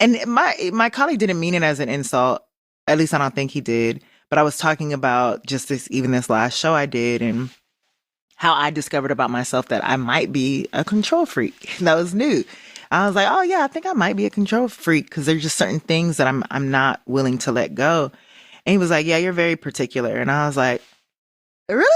And my colleague didn't mean it as an insult. At least I don't think he did. But I was talking about just this last show I did and how I discovered about myself that I might be a control freak. That was new. I was like, oh yeah, I think I might be a control freak because there's just certain things that I'm not willing to let go. And he was like, yeah, you're very particular. And I was like, really?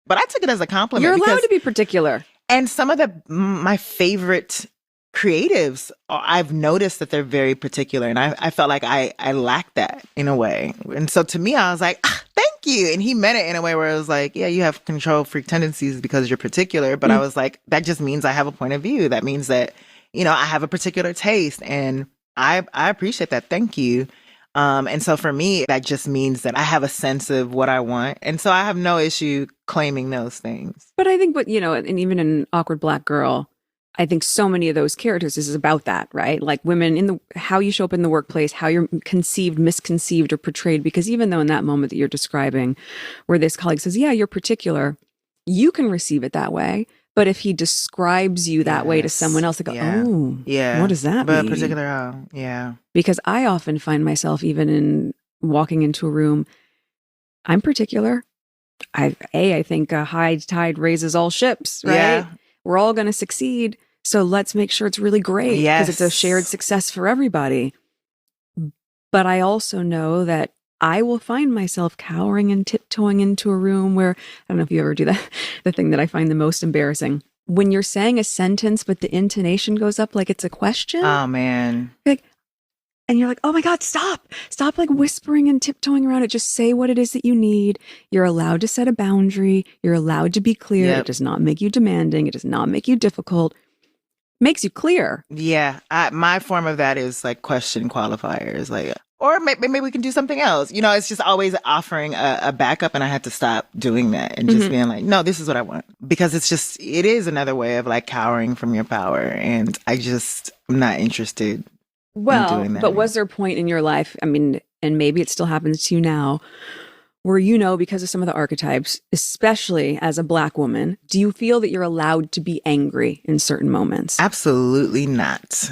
But I took it as a compliment. You're allowed to be particular. And some of my favorite creatives, I've noticed that they're very particular. And I felt like I lacked that in a way. And so to me, I was like, thank you. And he meant it in a way where it was like, yeah, you have control freak tendencies because you're particular. But I was like, that just means I have a point of view. That means that, I have a particular taste. And I appreciate that. Thank you. And so for me, that just means that I have a sense of what I want. And so I have no issue claiming those things. But I think, and even in Awkward Black Girl, I think so many of those characters is about that, right? Like women how you show up in the workplace, how you're conceived, misconceived, or portrayed. Because even though in that moment that you're describing, where this colleague says, yeah, you're particular, you can receive it that way. But if he describes you that way to someone else, they go, oh, yeah. What does that mean? But particular, yeah. Because I often find myself, even in walking into a room, I'm particular. I think a high tide raises all ships, right? Yeah. We're all going to succeed. So let's make sure it's really great because it's a shared success for everybody. But I also know that I will find myself cowering and tiptoeing into a room where, I don't know if you ever do that, the thing that I find the most embarrassing. When you're saying a sentence, but the intonation goes up like it's a question. Oh, man. And you're like, oh my God, stop like whispering and tiptoeing around it. Just say what it is that you need. You're allowed to set a boundary. You're allowed to be clear. Yep. It does not make you demanding. It does not make you difficult. Makes you clear. Yeah. My form of that is like question qualifiers. Like, or maybe we can do something else. It's just always offering a backup. And I had to stop doing that and just being like, no, this is what I want. Because it is another way of like cowering from your power. And I'm not interested. Well, but was there a point in your life, I mean, and maybe it still happens to you now, where because of some of the archetypes, especially as a Black woman, do you feel that you're allowed to be angry in certain moments? Absolutely not.